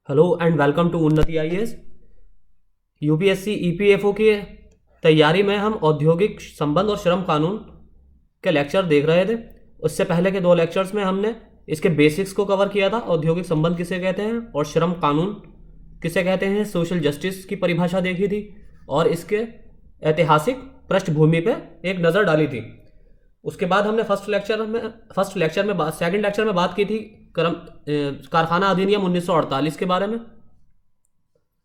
Hello and welcome to उन्नति IAS. UPSC EPFO की तैयारी में हम औद्योगिक संबंध और श्रम कानून के लेक्चर देख रहे थे। उससे पहले के दो लेक्चर्स में हमने इसके बेसिक्स को कवर किया था। औद्योगिक संबंध किसे कहते हैं और श्रम कानून किसे कहते हैं, सोशल जस्टिस की परिभाषा देखी थी और इसके ऐतिहासिक पृष्ठभूमि पे एक नज़र डाली थी। उसके बाद हमने सेकंड लेक्चर में बात की थी कारखाना अधिनियम 1948 के बारे में।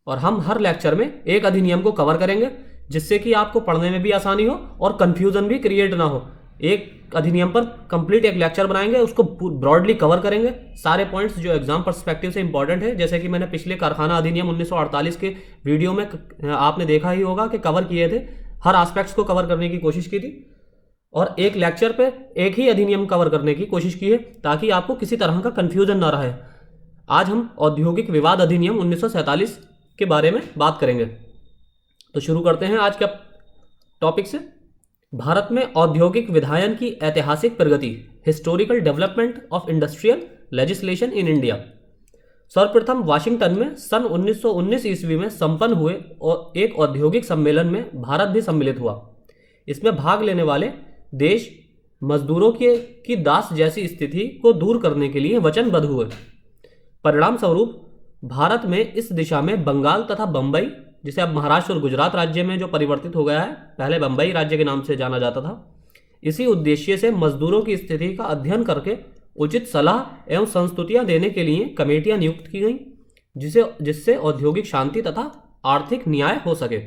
और हम हर लेक्चर में एक अधिनियम को कवर करेंगे जिससे कि आपको पढ़ने में भी आसानी हो और कंफ्यूजन भी क्रिएट ना हो। एक अधिनियम पर कंप्लीट एक लेक्चर बनाएंगे, उसको ब्रॉडली कवर करेंगे, सारे पॉइंट्स जो एग्जाम पर्सपेक्टिव से इंपॉर्टेंट है। जैसे कि मैंने पिछले कारखाना अधिनियम 1948 के वीडियो में आपने देखा ही होगा कि कवर किए थे, हर एस्पेक्ट्स को कवर करने की कोशिश की थी और एक लेक्चर पे एक ही अधिनियम कवर करने की कोशिश की है ताकि आपको किसी तरह का कंफ्यूजन ना रहे। आज हम औद्योगिक विवाद अधिनियम 1947 के बारे में बात करेंगे। तो शुरू करते हैं आज के टॉपिक से। भारत में औद्योगिक विधायन की ऐतिहासिक प्रगति, historical development of industrial legislation in India. सर्वप्रथम वाशिंगटन में सन 1919 ईस्वी में संपन्न हुए और एक औद्योगिक सम्मेलन में भारत भी सम्मिलित हुआ। इसमें भाग लेने वाले देश मजदूरों की दास जैसी स्थिति को दूर करने के लिए वचनबद्ध हुए। परिणाम स्वरूप भारत में इस दिशा में बंगाल तथा बंबई, जिसे अब महाराष्ट्र और गुजरात राज्य में जो परिवर्तित हो गया है, पहले बंबई राज्य के नाम से जाना जाता था, इसी उद्देश्य से मजदूरों की स्थिति का अध्ययन करके उचित सलाह एवं संस्तुतियां देने के लिए कमेटियां नियुक्त की गईं, जिससे औद्योगिक शांति तथा आर्थिक न्याय हो सके।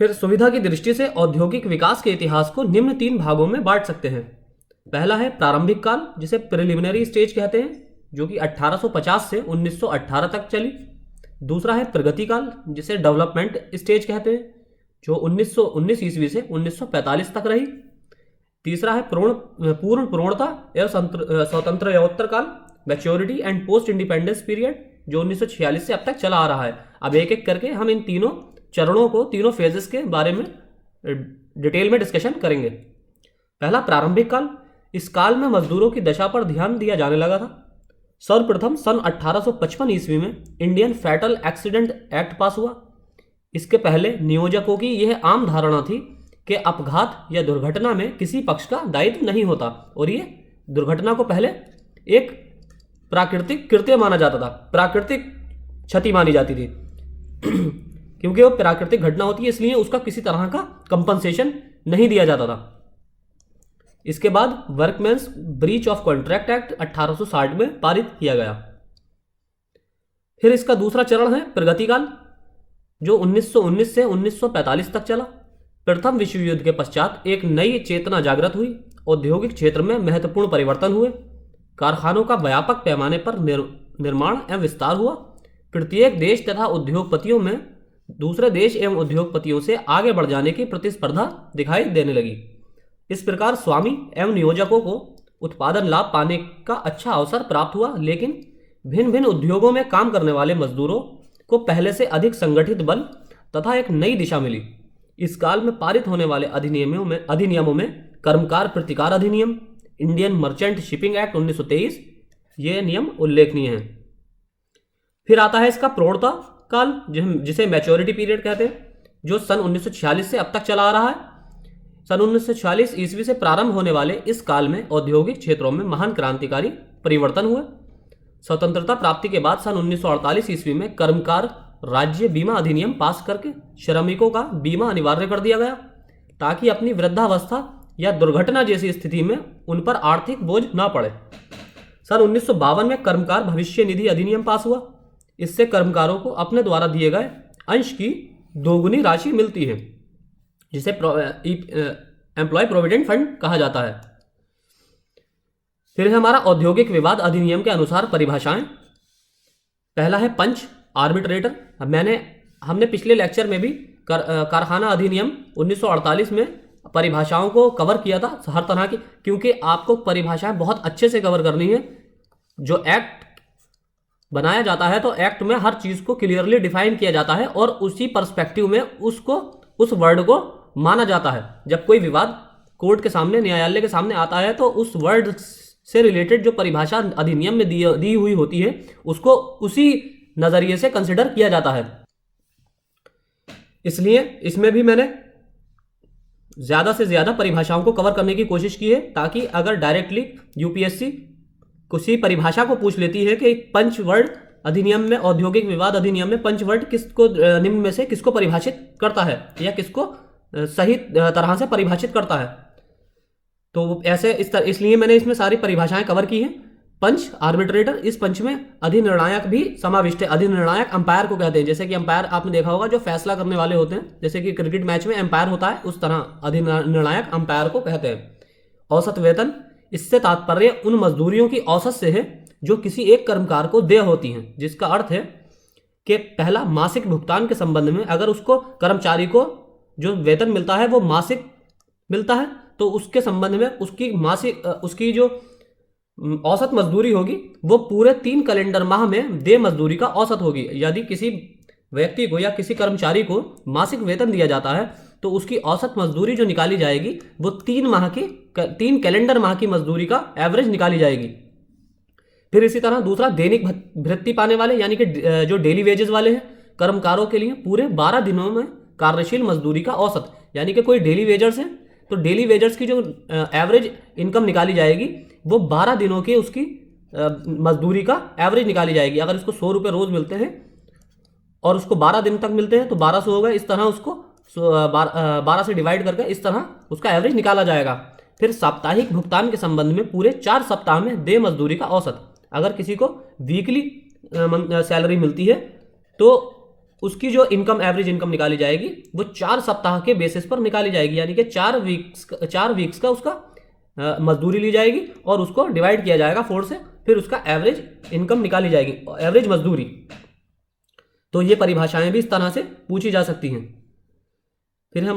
फिर सुविधा की दृष्टि से औद्योगिक विकास के इतिहास को निम्न तीन भागों में बांट सकते हैं। पहला है प्रारंभिक काल, जिसे प्रिलिमिनरी स्टेज कहते हैं, जो कि 1850 से 1918 तक चली। दूसरा है प्रगति काल, जिसे डेवलपमेंट स्टेज कहते हैं, जो 1919 ईस्वी से 1945 तक रही। तीसरा है पूर्ण पूर्णता एवं स्वतंत्रोत्तर काल, maturity and post independence period, जो 1946 से अब तक चला आ रहा है। अब एक एक करके हम इन तीनों चरणों को, तीनों फेजेस के बारे में डिटेल में डिस्कशन करेंगे। पहला प्रारंभिक काल। इस काल में मजदूरों की दशा पर ध्यान दिया जाने लगा था। सर्वप्रथम सन 1855 ईस्वी में इंडियन फैटल एक्सीडेंट एक्ट पास हुआ। इसके पहले नियोजकों की यह आम धारणा थी कि अपघात या दुर्घटना में किसी पक्ष का दायित्व नहीं होता और ये दुर्घटना को पहले एक प्राकृतिक कृत्य माना जाता था, प्राकृतिक क्षति मानी जाती थी क्योंकि वो प्राकृतिक घटना होती है, इसलिए उसका किसी तरह का कंपनसेशन नहीं दिया जाता था। इसके बाद वर्कमैन्स ब्रीच ऑफ कॉन्ट्रैक्ट एक्ट 1860 में पारित किया गया। फिर इसका दूसरा चरण है प्रगति काल, जो 1919 से 1945 तक चला। प्रथम विश्व युद्ध के पश्चात एक नई चेतना जागृत हुई, औद्योगिक क्षेत्र में महत्वपूर्ण परिवर्तन हुए, कारखानों का व्यापक पैमाने पर निर्माण एवं विस्तार हुआ। प्रत्येक देश तथा उद्योगपतियों में दूसरे देश एवं उद्योगपतियों से आगे बढ़ जाने की प्रतिस्पर्धा दिखाई देने लगी। इस प्रकार स्वामी एवं नियोजकों को उत्पादन लाभ पाने का अच्छा अवसर प्राप्त हुआ, लेकिन भिन्न भिन्न उद्योगों में काम करने वाले मजदूरों को पहले से अधिक संगठित बल तथा एक नई दिशा मिली। इस काल में पारित होने वाले अधिनियमों में कर्मकार प्रतिकार अधिनियम, इंडियन मर्चेंट शिपिंग एक्ट 1923, ये नियम उल्लेखनीय हैं। फिर आता है इसका प्रौढ़ता काल, जिसे मैच्योरिटी पीरियड कहते हैं, जो सन 1946 से अब तक चला आ रहा है। सन 1946 ईस्वी से प्रारंभ होने वाले इस काल में औद्योगिक क्षेत्रों में महान क्रांतिकारी परिवर्तन हुए। स्वतंत्रता प्राप्ति के बाद सन 1948 ईस्वी में कर्मकार राज्य बीमा अधिनियम पास करके श्रमिकों का बीमा अनिवार्य कर दिया गया ताकि अपनी वृद्धावस्था या दुर्घटना जैसी स्थिति में उन पर आर्थिक बोझ न पड़े। सन 1952 में कर्मकार भविष्य निधि अधिनियम पास हुआ। इससे कर्मकारों को अपने द्वारा दिए गए अंश की दोगुनी राशि मिलती है, जिसे एम्प्लॉय प्रोविडेंट फंड कहा जाता है। फिर है हमारा औद्योगिक विवाद अधिनियम के अनुसार परिभाषाएं। पहला है पंच, आर्बिट्रेटर। हमने पिछले लेक्चर में भी कारखाना अधिनियम 1948 में परिभाषाओं को कवर किया था, हर तरह की, क्योंकि आपको परिभाषाएं बहुत अच्छे से कवर करनी है। जो एक्ट बनाया जाता है तो एक्ट में हर चीज को क्लियरली डिफाइन किया जाता है और उसी पर्सपेक्टिव में उस वर्ड को माना जाता है। जब कोई विवाद कोर्ट के सामने, न्यायालय के सामने आता है तो उस वर्ड से रिलेटेड जो परिभाषा अधिनियम में दी हुई होती है उसको उसी नजरिए से कंसिडर किया जाता है। इसलिए इसमें भी मैंने ज्यादा से ज्यादा परिभाषाओं को कवर करने की कोशिश की है, ताकि अगर डायरेक्टली यूपीएससी किसी परिभाषा को पूछ लेती है कि पंचवर्ड अधिनियम में, औद्योगिक विवाद अधिनियम में पंचवर्ड किसको, निम्न में से किसको परिभाषित करता है या किसको सही तरह से परिभाषित करता है, तो ऐसे इसलिए मैंने इसमें सारी परिभाषाएं कवर की हैं। पंच, आर्बिट्रेटर, इस पंच में अधिनिर्णायक भी समाविष्ट है। अधिनिर्णायक अंपायर को कहते हैं, जैसे कि अंपायर आपने देखा होगा जो फैसला करने वाले होते हैं, जैसे कि क्रिकेट मैच में अंपायर होता है, उस तरह अधिनिर्णायक अंपायर को कहते हैं। औसत वेतन, इससे तात्पर्य उन मजदूरियों की औसत से है जो किसी एक कर्मकार को देय होती हैं, जिसका अर्थ है कि पहला मासिक भुगतान के संबंध में अगर उसको कर्मचारी को जो वेतन मिलता है वो मासिक मिलता है तो उसके संबंध में उसकी जो औसत मजदूरी होगी वो पूरे 3 कैलेंडर माह में देय मजदूरी का औसत होगी। यदि किसी व्यक्ति को या किसी कर्मचारी को मासिक वेतन दिया जाता है तो उसकी औसत मजदूरी जो निकाली जाएगी वो 3 कैलेंडर माह की मजदूरी का एवरेज निकाली जाएगी। फिर इसी तरह दूसरा, दैनिक भृत्ति पाने वाले यानी कि जो डेली वेजेस वाले हैं कर्मकारों के लिए पूरे 12 दिनों में कार्यशील मजदूरी का औसत, यानी कि कोई डेली वेजर्स है तो डेली वेजर्स की जो एवरेज इनकम निकाली जाएगी वो 12 दिनों के उसकी मजदूरी का एवरेज निकाली जाएगी। अगर इसको 100 रुपये रोज मिलते हैं और उसको 12 दिन तक मिलते हैं तो 1200 होगा, इस तरह उसको 12 से डिवाइड करके इस तरह उसका एवरेज निकाला जाएगा। फिर साप्ताहिक भुगतान के संबंध में पूरे 4 सप्ताह में देय मजदूरी का औसत, अगर किसी को वीकली सैलरी मिलती है तो उसकी जो एवरेज इनकम निकाली जाएगी वो 4 सप्ताह के बेसिस पर निकाली जाएगी, यानी कि 4 वीक्स का उसका मजदूरी ली जाएगी और उसको डिवाइड किया जाएगा 4 से, फिर उसका एवरेज इनकम निकाली जाएगी, एवरेज मजदूरी। तो ये परिभाषाएं भी इस तरह से पूछी जा सकती हैं। फिर है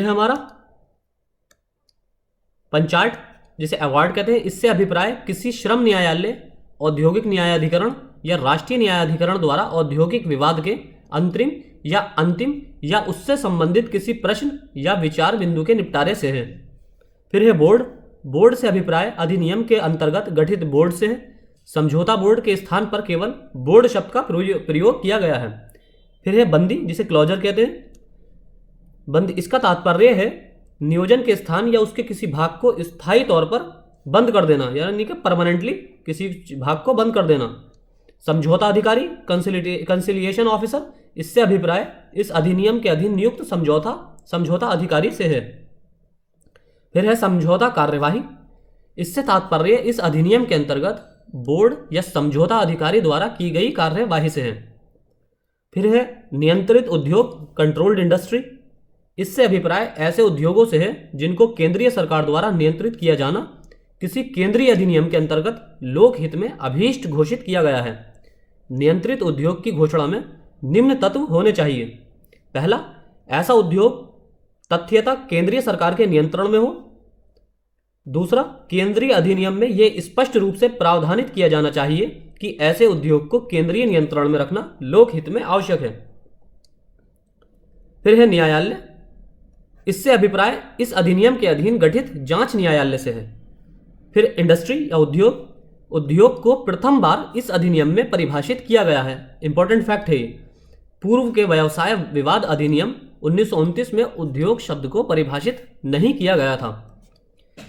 हमारा पंचार्ट, जिसे अवार्ड कहते हैं। इससे अभिप्राय किसी श्रम न्यायालय, औद्योगिक न्यायाधिकरण या राष्ट्रीय न्यायाधिकरण द्वारा औद्योगिक विवाद के अंतिम या उससे संबंधित किसी प्रश्न या विचार बिंदु के निपटारे से है। फिर है बोर्ड से अभिप्राय अधिनियम के अंतर्गत गठित बोर्ड से है। समझौता बोर्ड के स्थान पर केवल बोर्ड शब्द का प्रयोग किया गया है। फिर है बंदी, जिसे क्लोजर कहते हैं। बंदी, इसका तात्पर्य है नियोजन के स्थान या उसके किसी भाग को स्थायी तौर पर बंद कर देना, यानी कि परमानेंटली किसी भाग को बंद कर देना। समझौता अधिकारी, कंसिलिएशन ऑफिसर, इससे अभिप्राय इस अधिनियम के अधीन नियुक्त समझौता अधिकारी से है। फिर है समझौता कार्यवाही, इससे तात्पर्य इस अधिनियम के अंतर्गत बोर्ड या समझौता अधिकारी द्वारा की गई कार्यवाही से है। फिर है नियंत्रित उद्योग, कंट्रोल्ड इंडस्ट्री, इससे अभिप्राय ऐसे उद्योगों से है जिनको केंद्रीय सरकार द्वारा नियंत्रित किया जाना किसी केंद्रीय अधिनियम के अंतर्गत लोकहित में अभीष्ट घोषित किया गया है। नियंत्रित उद्योग की घोषणा में निम्न तत्व होने चाहिए। पहला, ऐसा उद्योग तथ्यतः केंद्रीय सरकार के नियंत्रण में हो। दूसरा, केंद्रीय अधिनियम में यह स्पष्ट रूप से प्रावधानित किया जाना चाहिए कि ऐसे उद्योग को केंद्रीय नियंत्रण में रखना लोकहित में आवश्यक है। फिर है न्यायालय, इससे अभिप्राय इस अधिनियम के अधीन गठित जांच न्यायालय से है। फिर इंडस्ट्री या उद्योग को प्रथम बार इस अधिनियम में परिभाषित किया गया है। इंपॉर्टेंट फैक्ट है ये। पूर्व के व्यवसाय विवाद अधिनियम 1929 में उद्योग शब्द को परिभाषित नहीं किया गया था।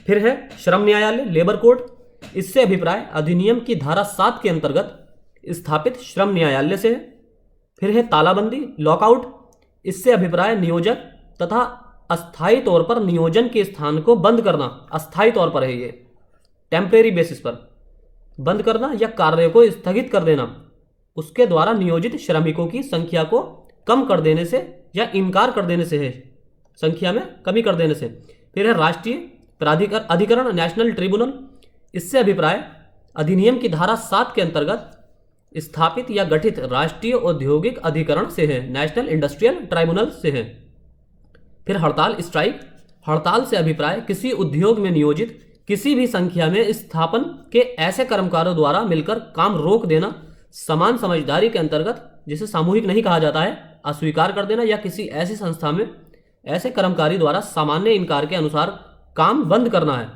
फिर है श्रम न्यायालय, लेबर कोर्ट, इससे अभिप्राय अधिनियम की धारा 7 के अंतर्गत स्थापित श्रम न्यायालय से है। फिर है तालाबंदी, लॉकआउट, इससे अभिप्राय नियोजक तथा अस्थायी तौर पर नियोजन के स्थान को बंद करना, अस्थायी तौर पर है ये, टेम्परेरी बेसिस पर बंद करना या कार्य को स्थगित कर देना, उसके द्वारा नियोजित श्रमिकों की संख्या को कम कर देने से या इनकार कर देने से है, संख्या में कमी कर देने से। फिर है राष्ट्रीय अधिकरण, नेशनल ट्रिब्यूनल, इससे अभिप्राय अधिनियम की धारा 7 के अंतर्गत स्थापित या गठित राष्ट्रीय औद्योगिक अधिकरण से है, नेशनल इंडस्ट्रियल ट्राइब्यूनल से है। फिर हड़ताल, स्ट्राइक, हड़ताल से अभिप्राय किसी उद्योग में नियोजित किसी भी संख्या में स्थापन के ऐसे कर्मकारों द्वारा मिलकर काम रोक देना, समान समझदारी के अंतर्गत, जिसे सामूहिक नहीं कहा जाता है, अस्वीकार कर देना या किसी ऐसी संस्था में ऐसे कर्मचारी द्वारा सामान्य इनकार के अनुसार काम बंद करना है।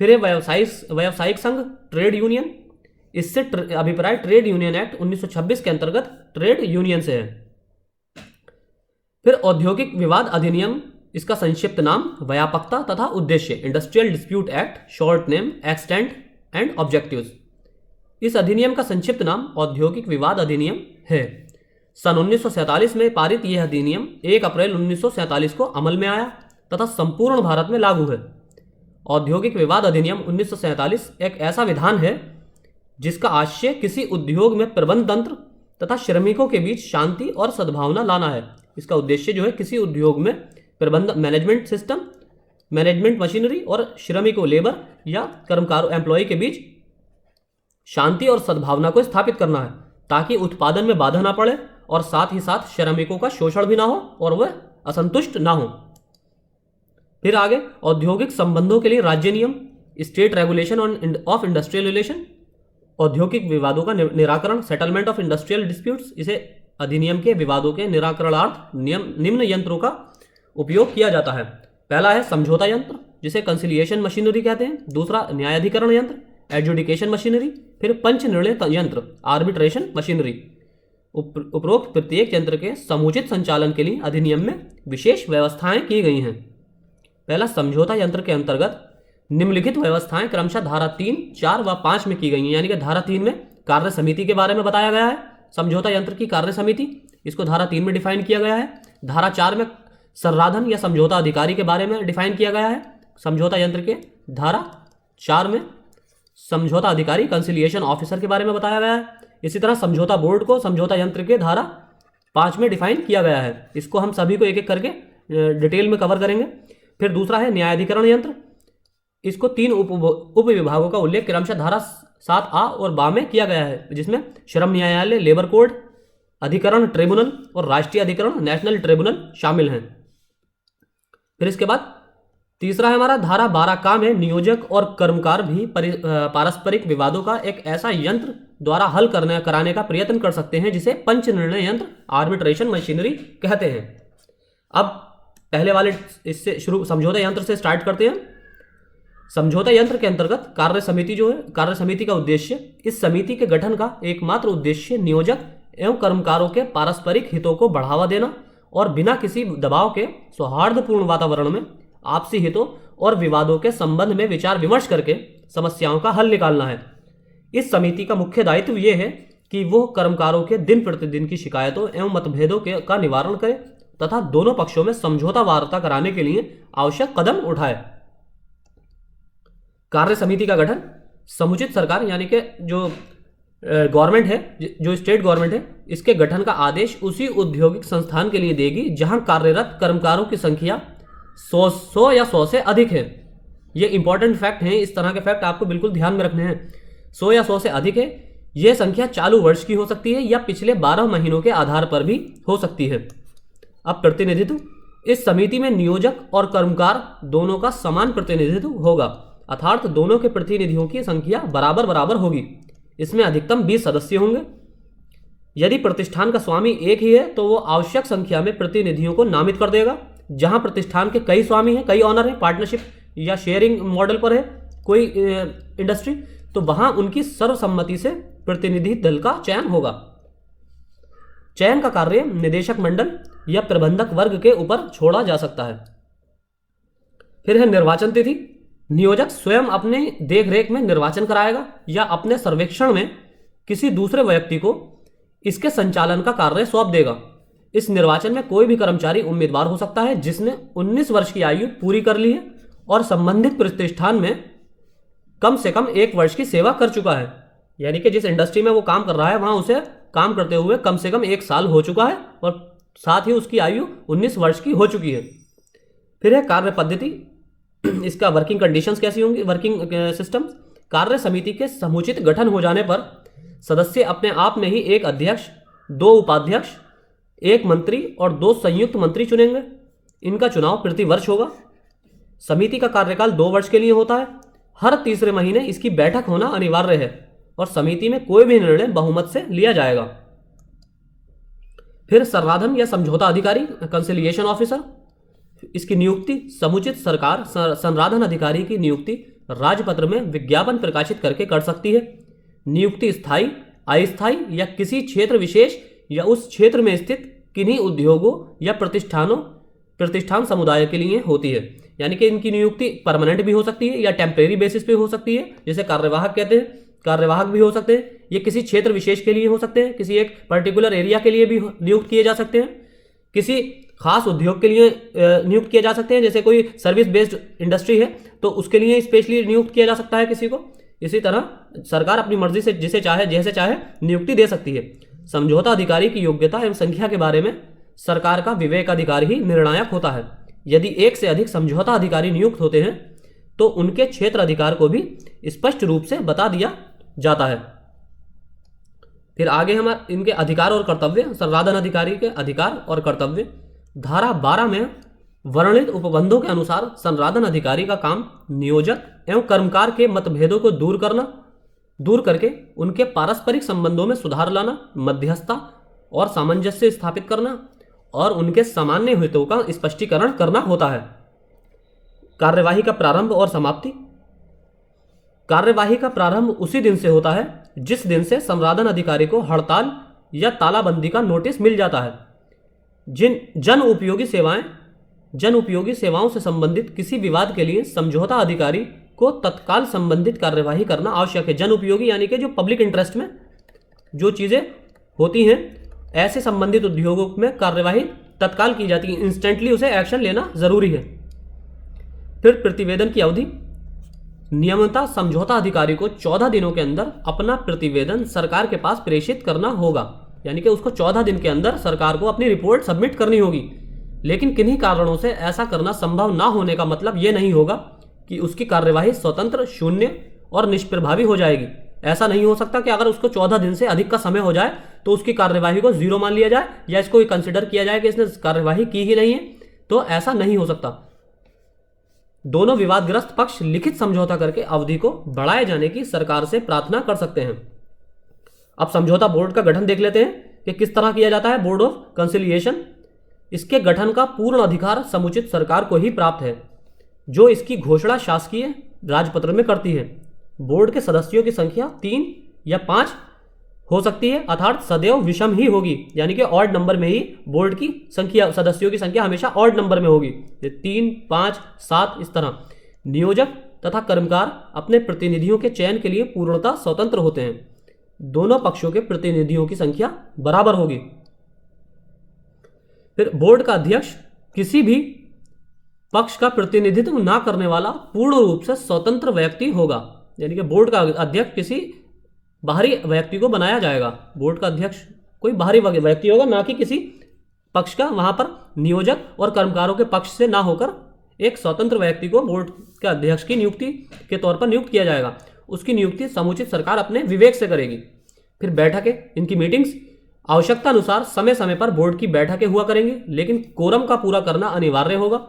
फिर है व्यावसायिक संघ, ट्रेड यूनियन। इससे अभिप्राय ट्रेड यूनियन एक्ट 1926 के अंतर्गत ट्रेड यूनियन से है। फिर औद्योगिक विवाद अधिनियम, इसका संक्षिप्त नाम व्यापकता तथा उद्देश्य, industrial dispute act, short name extent and objectives. इस अधिनियम का संक्षिप्त नाम औद्योगिक विवाद अधिनियम है। सन 1947 में पारित यह अधिनियम 1 अप्रैल 1947 को अमल में आया तथा संपूर्ण भारत में लागू है। औद्योगिक विवाद अधिनियम 1947 एक ऐसा विधान है जिसका आशय किसी उद्योग में प्रबंध तंत्र तथा श्रमिकों के बीच शांति और सद्भावना लाना है। इसका उद्देश्य जो है किसी उद्योग में प्रबंध मैनेजमेंट सिस्टम, मैनेजमेंट मशीनरी और श्रमिकों लेबर या कर्मकारों एम्प्लॉय के बीच शांति और सद्भावना को स्थापित करना है ताकि उत्पादन में बाधा ना पड़े और साथ ही साथ श्रमिकों का शोषण भी ना हो और वह असंतुष्ट ना हो। फिर आगे औद्योगिक संबंधों के लिए राज्य नियम, state regulation of industrial relation, औद्योगिक विवादों का निराकरण, सेटलमेंट ऑफ इंडस्ट्रियल डिस्प्यूट्स। इसे अधिनियम के विवादों के निराकरणार्थ निम्न यंत्रों का उपयोग किया जाता है। पहला है समझौता यंत्र जिसे कंसिलिएशन मशीनरी कहते हैं। दूसरा न्यायाधिकरण यंत्र, एडजुडिकेशन मशीनरी। फिर पंच निर्णय यंत्र, आर्बिट्रेशन मशीनरी। उपरोक्त प्रत्येक यंत्र के समुचित संचालन के लिए अधिनियम में विशेष व्यवस्थाएं की गई हैं। पहला समझौता यंत्र के अंतर्गत निम्नलिखित व्यवस्थाएं क्रमशः धारा 3, 4 व 5 में की गई हैं। यानी कि धारा 3 में कार्य समिति के बारे में बताया गया है, समझौता यंत्र की कार्य समिति, इसको धारा 3 में डिफाइन किया गया है। धारा 4 में संराधन या समझौता अधिकारी के बारे में डिफाइन किया गया है। समझौता यंत्र के धारा 4 में समझौता अधिकारी कंसिलिएशन ऑफिसर के बारे में बताया गया है। इसी तरह समझौता बोर्ड को समझौता यंत्र के धारा 5 में डिफाइन किया गया है। इसको हम सभी को एक एक करके डिटेल में कवर करेंगे। फिर दूसरा है न्यायाधिकरण यंत्र, इसको 3 उप विभागों का उल्लेख क्रमशः धारा 7A और बा में किया गया है, जिसमें श्रम न्यायालय, लेबर कोड, अधिकरण ट्रिब्यूनल और राष्ट्रीय अधिकरण नेशनल ट्रिब्यूनल शामिल हैं। फिर इसके बाद तीसरा है हमारा धारा 12 का में नियोजक और कर्मकार भी पारस्परिक विवादों का एक ऐसा यंत्र द्वारा हल कराने का प्रयत्न कर सकते हैं जिसे पंच निर्णय यंत्र, आर्बिट्रेशन मशीनरी कहते हैं। अब पहले वाले इससे शुरू समझौता यंत्र से स्टार्ट करते हैं। समझौता यंत्र के अंतर्गत कार्य समिति जो है, कार्य समिति का उद्देश्य, इस समिति के गठन का एकमात्र उद्देश्य नियोजक एवं कर्मकारों के पारस्परिक हितों को बढ़ावा देना और बिना किसी दबाव के सौहार्दपूर्ण वातावरण में आपसी हितों और विवादों के संबंध में विचार विमर्श करके समस्याओं का हल निकालना है। इस समिति का मुख्य दायित्व यह है कि वो कर्मकारों के दिन प्रतिदिन की शिकायतों एवं मतभेदों का निवारण करे तथा दोनों पक्षों में समझौता वार्ता कराने के लिए आवश्यक कदम उठाए। कार्य समिति का गठन समुचित सरकार यानी कि जो गवर्नमेंट है, जो स्टेट गवर्नमेंट है, इसके गठन का आदेश उसी औद्योगिक संस्थान के लिए देगी जहां कार्यरत कर्मकारों की संख्या 100 या 100 से अधिक है। ये इंपॉर्टेंट फैक्ट हैं, इस तरह के फैक्ट आपको बिल्कुल ध्यान में रखने हैं। 100 या 100 से अधिक है। यह संख्या चालू वर्ष की हो सकती है या पिछले 12 महीनों के आधार पर भी हो सकती है। अब प्रतिनिधित्व, इस समिति में नियोजक और कर्मकार दोनों का समान प्रतिनिधित्व होगा, अर्थात दोनों के प्रतिनिधियों की संख्या बराबर बराबर होगी। इसमें अधिकतम 20 सदस्य होंगे। यदि प्रतिष्ठान का स्वामी एक ही है तो वो आवश्यक संख्या में प्रतिनिधियों को नामित कर देगा। जहां प्रतिष्ठान के कई स्वामी हैं, कई ऑनर हैं, पार्टनरशिप या शेयरिंग मॉडल पर है कोई इंडस्ट्री, तो वहां उनकी सर्वसम्मति से प्रतिनिधि दल का चयन होगा। चयन का कार्य निदेशक मंडल या प्रबंधक वर्ग के ऊपर छोड़ा जा सकता है। फिर है निर्वाचन तिथि। नियोजक स्वयं अपने देखरेख में निर्वाचन कराएगा या अपने सर्वेक्षण में किसी दूसरे व्यक्ति को इसके संचालन का कार्य सौंप देगा। इस निर्वाचन में कोई भी कर्मचारी उम्मीदवार हो सकता है जिसने 19 वर्ष की आयु पूरी कर ली है और संबंधित प्रतिष्ठान में कम से कम 1 वर्ष की सेवा कर चुका है। यानी कि जिस इंडस्ट्री में वो काम कर रहा है वहां उसे काम करते हुए कम से कम 1 साल हो चुका है और साथ ही उसकी आयु 19 वर्ष की हो चुकी है। फिर है कार्य पद्धति। इसका वर्किंग कंडीशंस कैसी होंगी, वर्किंग सिस्टम। कार्य समिति के समुचित गठन हो जाने पर सदस्य अपने आप में ही एक अध्यक्ष, 2 उपाध्यक्ष, 1 मंत्री और 2 संयुक्त मंत्री चुनेंगे। इनका चुनाव प्रति वर्ष होगा। समिति का कार्यकाल 2 वर्ष के लिए होता है। हर तीसरे महीने इसकी बैठक होना अनिवार्य है और समिति में कोई भी निर्णय बहुमत से लिया जाएगा। फिर संराधन या समझौता अधिकारी, कंसिलिएशन ऑफिसर, इसकी नियुक्ति समुचित सरकार संराधन अधिकारी की नियुक्ति राजपत्र में विज्ञापन प्रकाशित करके कर सकती है। नियुक्ति स्थायी, अस्थायी या किसी क्षेत्र विशेष या उस क्षेत्र में स्थित किन्हीं उद्योगों या प्रतिष्ठान समुदाय के लिए होती है। यानी कि इनकी नियुक्ति परमानेंट भी हो सकती है या टेम्परेरी बेसिस पे हो सकती है, जैसे कार्यवाहक कहते हैं, कार्यवाहक भी हो सकते हैं। ये किसी क्षेत्र विशेष के लिए हो सकते हैं, किसी एक पर्टिकुलर एरिया के लिए भी नियुक्त किए जा सकते हैं, किसी खास उद्योग के लिए नियुक्त किए जा सकते हैं, जैसे कोई सर्विस बेस्ड इंडस्ट्री है तो उसके लिए स्पेशली नियुक्त किया जा सकता है किसी को। इसी तरह सरकार अपनी मर्जी से जिसे चाहे जैसे चाहे नियुक्ति दे सकती है। समझौता अधिकारी की योग्यता एवं संख्या के बारे में सरकार का विवेक अधिकार ही निर्णायक होता है। यदि एक से अधिक समझौता अधिकारी नियुक्त होते हैं तो उनके क्षेत्र अधिकार को भी स्पष्ट रूप से बता दिया जाता है। फिर आगे हमारे इनके अधिकार और कर्तव्य, संराधन अधिकारी के अधिकार और कर्तव्य। धारा 12 में वर्णित उपबंधों के अनुसार संराधन अधिकारी का काम नियोजक एवं कर्मकार के मतभेदों को दूर करके उनके पारस्परिक संबंधों में सुधार लाना, मध्यस्थता और सामंजस्य स्थापित करना और उनके सामान्य हितों का स्पष्टीकरण करना होता है। कार्यवाही का प्रारंभ और समाप्ति। कार्यवाही का प्रारंभ उसी दिन से होता है जिस दिन से संराधन अधिकारी को हड़ताल या तालाबंदी का नोटिस मिल जाता है। जन उपयोगी सेवाओं से संबंधित किसी विवाद के लिए समझौता अधिकारी को तत्काल संबंधित कार्यवाही करना आवश्यक है। जन उपयोगी यानी कि जो पब्लिक इंटरेस्ट में जो चीजें होती हैं, ऐसे संबंधित उद्योगों में कार्यवाही तत्काल की जाती है, इंस्टेंटली उसे एक्शन लेना जरूरी है। फिर प्रतिवेदन की अवधि। नियमतः समझौता अधिकारी को 14 दिनों के अंदर अपना प्रतिवेदन सरकार के पास प्रेषित करना होगा। यानी कि उसको 14 दिन के अंदर सरकार को अपनी रिपोर्ट सबमिट करनी होगी। लेकिन किन्हीं कारणों से ऐसा करना संभव ना होने का मतलब यह नहीं होगा कि उसकी कार्यवाही स्वतंत्र, शून्य और निष्प्रभावी हो जाएगी। ऐसा नहीं हो सकता कि अगर उसको 14 दिन से अधिक का समय हो जाए तो उसकी कार्यवाही को जीरो मान लिया जाए या इसको कंसिडर किया जाए कि इसने कार्यवाही की ही नहीं है, तो ऐसा नहीं हो सकता। दोनों विवादग्रस्त पक्ष लिखित समझौता करके अवधि को बढ़ाए जाने की सरकार से प्रार्थना कर सकते हैं। अब समझौता बोर्ड का गठन देख लेते हैं कि किस तरह किया जाता है। Board of conciliation. इसके गठन का पूर्ण अधिकार समुचित सरकार को ही प्राप्त है, जो इसकी घोषणा शासकीय राजपत्र में करती है। बोर्ड के सदस्यों की संख्या 3 या 5 हो सकती है, अर्थात सदैव विषम ही होगी। यानी कि ऑड नंबर में ही बोर्ड की संख्या, सदस्यों की संख्या हमेशा ऑड नंबर में होगी, 3, 5, 7 इस तरह। नियोजक तथा कर्मकार अपने प्रतिनिधियों के चयन के लिए पूर्णतः स्वतंत्र होते हैं। दोनों पक्षों के प्रतिनिधियों की संख्या बराबर होगी। फिर बोर्ड का अध्यक्ष किसी भी पक्ष का प्रतिनिधित्व ना करने वाला पूर्ण रूप से स्वतंत्र व्यक्ति होगा। यानी कि बोर्ड का अध्यक्ष किसी बाहरी व्यक्ति को बनाया जाएगा। बोर्ड का अध्यक्ष कोई बाहरी व्यक्ति होगा, ना कि किसी पक्ष का। वहां पर नियोजक और कर्मकारों के पक्ष से ना होकर एक स्वतंत्र व्यक्ति को बोर्ड के अध्यक्ष की नियुक्ति के तौर पर नियुक्त किया जाएगा। उसकी नियुक्ति समुचित सरकार अपने विवेक से करेगी। फिर बैठकें, इनकी मीटिंग्स आवश्यकता अनुसार समय समय पर बोर्ड की बैठकें हुआ करेंगी, लेकिन कोरम का पूरा करना अनिवार्य होगा।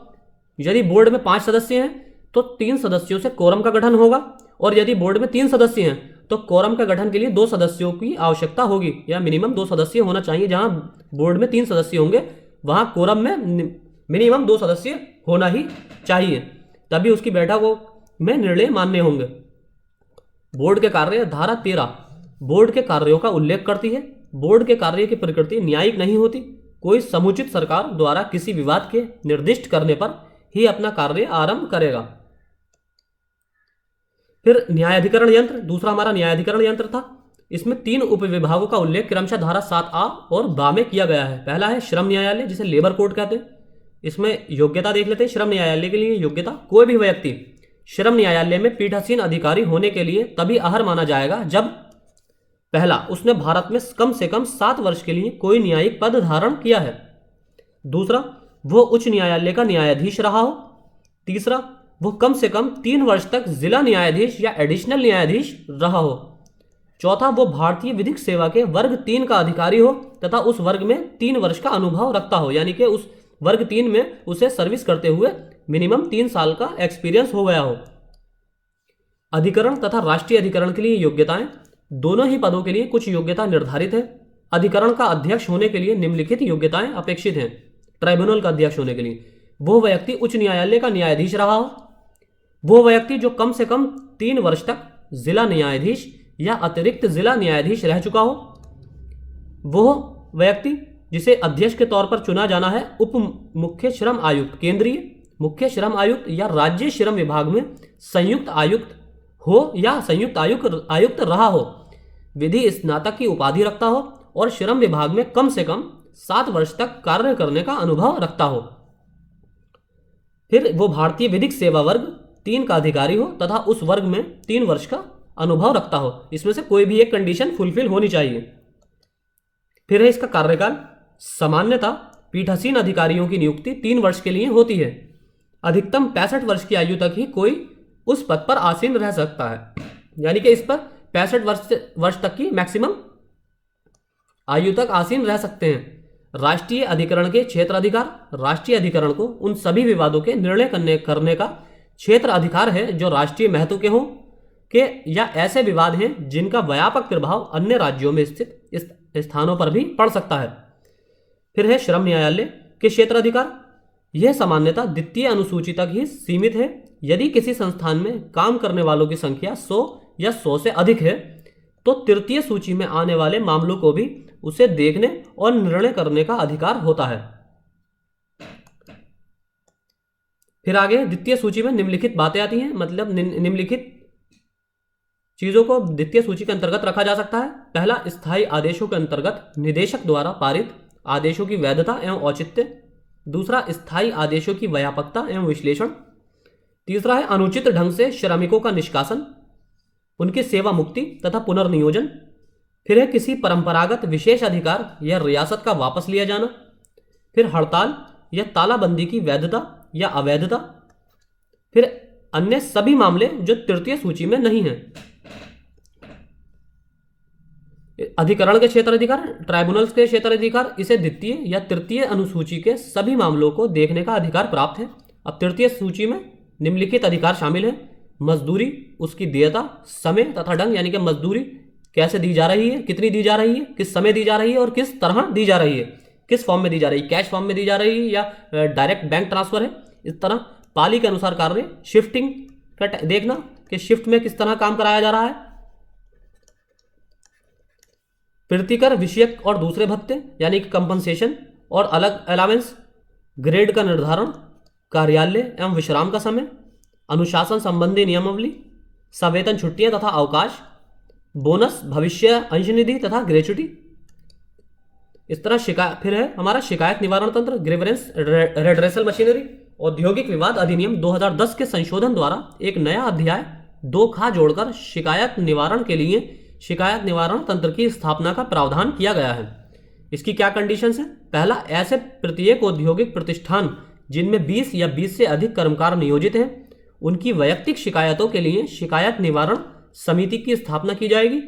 यदि बोर्ड में 5 सदस्य हैं तो 3 सदस्यों से कोरम का गठन होगा, और यदि बोर्ड में 3 सदस्य हैं तो कोरम के गठन के लिए 2 सदस्यों की आवश्यकता होगी, या मिनिमम 2 सदस्य होना चाहिए। जहां बोर्ड में 3 सदस्य होंगे वहां कोरम में मिनिमम 2 सदस्य होना ही चाहिए, तभी उसकी बैठकों में निर्णय मान्य होंगे। बोर्ड के कार्य। धारा 13 बोर्ड के कार्यों का उल्लेख करती है। बोर्ड के कार्य की प्रकृति न्यायिक नहीं होती। कोई समुचित सरकार द्वारा किसी विवाद के निर्दिष्ट करने पर ही अपना कार्य आरंभ करेगा। फिर न्यायाधिकरण यंत्र। दूसरा हमारा न्यायाधिकरण यंत्र था। इसमें 3 उपविभागों का उल्लेख क्रमशः धारा 7A और बा में किया गया है। पहला है श्रम न्यायालय, जिसे लेबर कोर्ट कहते हैं। इसमें योग्यता देख लेते हैं। श्रम न्यायालय के लिए योग्यता, कोई भी व्यक्ति श्रम न्यायालय में पीठासीन अधिकारी होने के लिए तभी अहर माना जाएगा जब पहला, उसने भारत में कम से कम 7 वर्ष के लिए कोई न्यायिक पद धारण किया है। दूसरा, वो उच्च न्यायालय का न्यायाधीश रहा हो। तीसरा, वो कम से कम 3 वर्ष तक जिला न्यायाधीश या एडिशनल न्यायाधीश रहा हो। चौथा, वो भारतीय विधिक सेवा के वर्ग 3 का अधिकारी हो तथा उस वर्ग में 3 वर्ष का अनुभव रखता हो। यानी कि उस वर्ग 3 में उसे सर्विस करते हुए मिनिमम 3 साल का एक्सपीरियंस हो गया हो। अधिकरण तथा राष्ट्रीय अधिकरण के लिए योग्यताएं। दोनों ही पदों के लिए कुछ योग्यता निर्धारित है। अधिकरण का अध्यक्ष होने के लिए निम्नलिखित योग्यताएं अपेक्षित हैं। ट्राइब्यूनल का अध्यक्ष होने के लिए वो व्यक्ति उच्च न्यायालय का न्यायाधीश रहा हो, वो व्यक्ति जो कम से कम 3 वर्ष तक जिला न्यायाधीश या अतिरिक्त जिला न्यायाधीश रह चुका हो। वो व्यक्ति जिसे अध्यक्ष के तौर पर चुना जाना है उप मुख्य श्रम आयुक्त, केंद्रीय मुख्य श्रम आयुक्त या राज्य श्रम विभाग में संयुक्त आयुक्त हो या संयुक्त आयुक्त रहा हो, विधि स्नातक की उपाधि रखता हो और श्रम विभाग में कम से कम 7 वर्ष तक कार्य करने का अनुभव रखता हो। फिर वो भारतीय विधिक सेवा वर्ग 3 का अधिकारी हो तथा उस वर्ग में 3 वर्ष का अनुभव रखता हो। इसमें से कोई भी एक कंडीशन फुलफिल होनी चाहिए। फिर है इसका कार्यकाल। सामान्यतः पीठासीन अधिकारियों की नियुक्ति 3 वर्ष के लिए होती है। अधिकतम 65 वर्ष की आयु तक ही कोई उस पद पर आसीन रह सकता है, यानी कि इस पर 65 वर्ष तक की मैक्सिमम आयु तक आसीन रह सकते हैं। राष्ट्रीय अधिकरण के क्षेत्र अधिकार। राष्ट्रीय अधिकरण को उन सभी विवादों के निर्णय करने का क्षेत्र अधिकार है जो राष्ट्रीय महत्व के हों के या ऐसे विवाद हैं जिनका व्यापक प्रभाव अन्य राज्यों में स्थित स्थानों पर भी पड़ सकता है। फिर है श्रम न्यायालय के क्षेत्र अधिकार। यह सामान्यतः द्वितीय अनुसूची तक ही सीमित है। यदि किसी संस्थान में काम करने वालों की संख्या 100 या 100 से अधिक है तो तृतीय सूची में आने वाले मामलों को भी उसे देखने और निर्णय करने का अधिकार होता है। फिर आगे द्वितीय सूची में निम्नलिखित बातें आती हैं, मतलब निम्नलिखित चीजों को द्वितीय सूची के अंतर्गत रखा जा सकता है। पहला, स्थायी आदेशों के अंतर्गत निदेशक द्वारा पारित आदेशों की वैधता एवं औचित्य। दूसरा, स्थायी आदेशों की व्यापकता एवं विश्लेषण। तीसरा है अनुचित ढंग से श्रमिकों का निष्कासन, उनकी सेवा मुक्ति तथा पुनर्नियोजन। फिर है किसी परंपरागत विशेष अधिकार या रियासत का वापस लिया जाना। फिर हड़ताल या तालाबंदी की वैधता या अवैधता। फिर अन्य सभी मामले जो तृतीय सूची में नहीं हैं। अधिकरण के क्षेत्र अधिकार, ट्राइब्यूनल्स के क्षेत्र अधिकार, इसे द्वितीय या तृतीय अनुसूची के सभी मामलों को देखने का अधिकार प्राप्त है। अब तृतीय सूची में निम्नलिखित अधिकार शामिल है। मजदूरी, उसकी देयता, समय तथा ढंग, यानी कि मजदूरी कैसे दी जा रही है, कितनी दी जा रही है, किस समय दी जा रही है और किस तरह दी जा रही है, किस फॉर्म में दी जा रही है, कैश फॉर्म में दी जा रही है या डायरेक्ट बैंक ट्रांसफर है। इस तरह पाली के अनुसार कार्य, शिफ्टिंग का देखना कि शिफ्ट में किस तरह काम कराया जा रहा है। प्रीतिकर विषयक और दूसरे भत्ते यानी कि कंपनसेशन और अलग अलावेंस, ग्रेड का निर्धारण, कार्यालय एवं विश्राम का समय, अनुशासन संबंधी नियमावली, सवेतन छुट्टियां तथा अवकाश, बोनस, भविष्य अंशनिधि तथा ग्रेच्युटी। इस तरह फिर है हमारा शिकायत निवारण तंत्र, ग्रीवेंस रेड्रेसल मशीनरी। औद्योगिक विवाद अधिनियम 2010 के संशोधन द्वारा एक नया अध्याय 2 खा जोड़कर शिकायत निवारण के लिए शिकायत निवारण तंत्र की स्थापना का प्रावधान किया गया है। इसकी क्या कंडीशंस है? पहला, ऐसे प्रत्येक औद्योगिक प्रतिष्ठान जिनमें 20 या 20 से अधिक कर्मकार नियोजित हैं उनकी वैयक्तिक शिकायतों के लिए शिकायत निवारण समिति की स्थापना की जाएगी।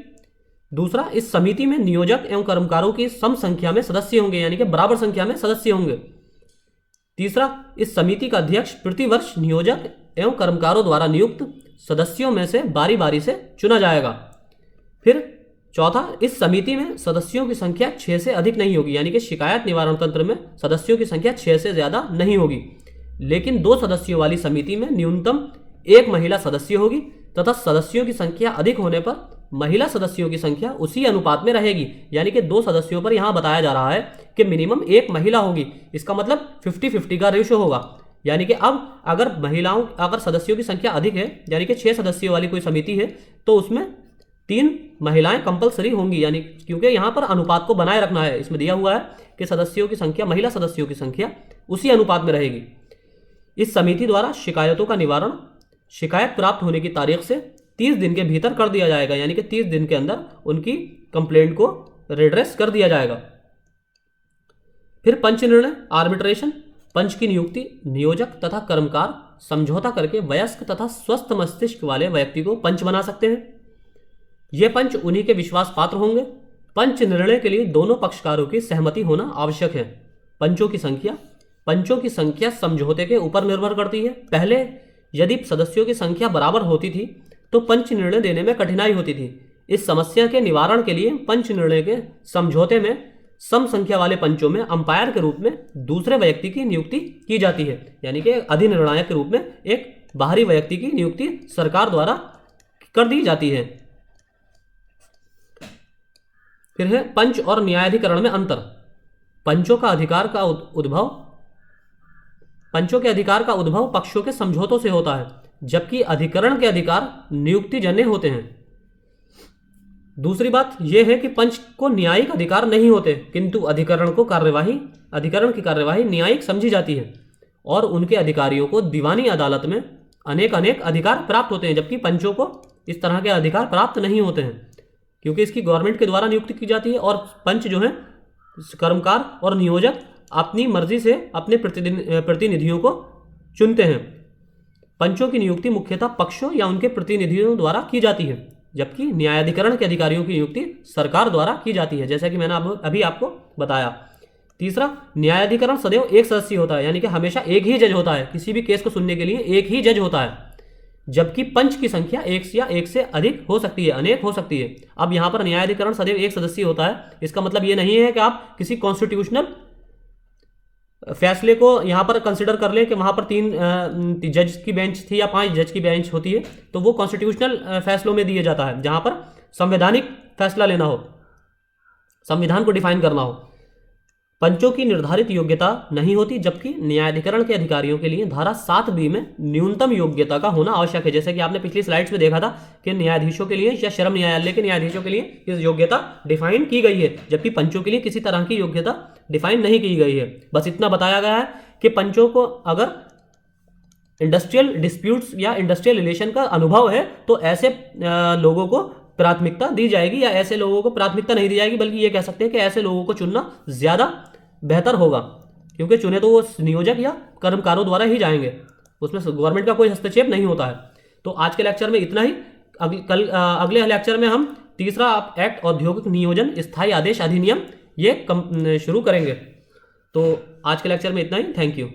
दूसरा, इस समिति में नियोजक एवं कर्मकारों की सम संख्या में सदस्य होंगे, यानी कि बराबर संख्या में सदस्य होंगे। तीसरा, इस समिति का अध्यक्ष प्रतिवर्ष नियोजक एवं कर्मकारों द्वारा नियुक्त सदस्यों में से बारी बारी से चुना जाएगा। फिर चौथा, इस समिति में सदस्यों की संख्या 6 से अधिक नहीं होगी, यानी कि शिकायत निवारण तंत्र में सदस्यों की संख्या 6 से ज्यादा नहीं होगी, लेकिन 2 सदस्यों वाली समिति में न्यूनतम 1 महिला सदस्य होगी तथा सदस्यों की संख्या अधिक होने पर महिला सदस्यों की संख्या उसी अनुपात में रहेगी, यानी कि 2 सदस्यों पर यहां बताया जा रहा है कि मिनिमम 1 महिला होगी। इसका मतलब 50-50 का रेशो होगा, यानी कि अब अगर सदस्यों की संख्या अधिक है, यानी कि 6 सदस्यों वाली कोई समिति है तो उसमें 3 महिलाएं कंपलसरी होंगी, यानी क्योंकि यहां पर अनुपात को बनाए रखना है। इसमें दिया हुआ है कि सदस्यों की संख्या, महिला सदस्यों की संख्या उसी अनुपात में रहेगी। इस समिति द्वारा शिकायतों का निवारण शिकायत प्राप्त होने की तारीख से 30 दिन के भीतर कर दिया जाएगा, यानी कि 30 दिन के अंदर उनकी कंप्लेंट को रिड्रेस कर दिया जाएगा। फिर पंच निर्णय, आर्बिट्रेशन। पंच की नियुक्ति नियोजक तथा कर्मकार समझौता करके वयस्क तथा स्वस्थ मस्तिष्क वाले व्यक्ति को पंच बना सकते हैं। यह पंच उन्हीं के विश्वास पात्र होंगे। पंच निर्णय के लिए दोनों पक्षकारों की सहमति होना आवश्यक है। पंचों की संख्या समझौते के ऊपर निर्भर करती है। पहले यदि सदस्यों की संख्या बराबर होती थी तो पंच निर्णय देने में कठिनाई होती थी। इस समस्या के निवारण के लिए पंच निर्णय के समझौते में सम संख्या वाले पंचों में अंपायर के रूप में दूसरे व्यक्ति की नियुक्ति की जाती है, यानी कि अधिनिर्णायक के रूप में एक बाहरी व्यक्ति की नियुक्ति सरकार द्वारा कर दी जाती है। फिर है पंच और न्यायाधिकरण में अंतर। पंचों के अधिकार का उद्भव पक्षों के समझौतों से होता है, जबकि अधिकरण के अधिकार नियुक्ति जन्य होते हैं। दूसरी बात यह है कि पंच को न्यायिक अधिकार नहीं होते, किंतु अधिकरण की कार्यवाही न्यायिक समझी जाती है और उनके अधिकारियों को दीवानी अदालत में अनेक अधिकार प्राप्त होते हैं, जबकि पंचों को इस तरह के अधिकार प्राप्त नहीं होते हैं, क्योंकि इसकी गवर्नमेंट के द्वारा नियुक्ति की जाती है और पंच जो है कर्मकार और नियोजक अपनी मर्जी से अपने प्रतिनिधियों को चुनते हैं। पंचों की नियुक्ति मुख्यतः पक्षों या उनके प्रतिनिधियों द्वारा की जाती है, जबकि न्यायाधिकरण के अधिकारियों की नियुक्ति सरकार द्वारा की जाती है, जैसा कि मैंने अभी आपको बताया। तीसरा, न्यायाधिकरण सदैव एक सदस्यीय होता है, यानी कि हमेशा एक ही जज होता है, किसी भी केस को सुनने के लिए एक ही जज होता है, जबकि पंच की संख्या एक से अधिक हो सकती है, अनेक हो सकती है। अब यहाँ पर न्यायाधिकरण सदैव एक सदस्यीय होता है, इसका मतलब ये नहीं है कि आप किसी कॉन्स्टिट्यूशनल फैसले को यहाँ पर कंसिडर कर लें कि वहाँ पर 3 जज की बेंच थी या 5 जज की बेंच होती है, तो वो कॉन्स्टिट्यूशनल फैसलों में दिए जाता है, जहाँ पर संवैधानिक फैसला लेना हो, संविधान को डिफाइन करना हो। पंचों की निर्धारित योग्यता नहीं होती, जबकि न्यायाधिकरण के अधिकारियों के लिए धारा 7B में न्यूनतम योग्यता का होना आवश्यक है। जैसे कि आपने पिछली स्लाइड्स में देखा था कि न्यायाधीशों के लिए या श्रम न्यायालय के न्यायाधीशों के लिए इस योग्यता डिफाइन की गई है, जबकि पंचों के लिए किसी तरह की योग्यता डिफाइन नहीं की गई है। बस इतना बताया गया है कि पंचों को अगर इंडस्ट्रियल डिस्प्यूट्स या इंडस्ट्रियल रिलेशन का अनुभव है तो ऐसे लोगों को प्राथमिकता दी जाएगी, या ऐसे लोगों को प्राथमिकता नहीं दी जाएगी, बल्कि ये कह सकते हैं कि ऐसे लोगों को चुनना ज्यादा बेहतर होगा, क्योंकि चुने तो वो नियोजक या कर्मकारों द्वारा ही जाएंगे, उसमें गवर्नमेंट का कोई हस्तक्षेप नहीं होता है। तो आज के लेक्चर में इतना ही। अगले लेक्चर में हम तीसरा एक्ट औद्योगिक नियोजन स्थायी आदेश अधिनियम ये शुरू करेंगे। तो आज के लेक्चर में इतना ही। Thank you.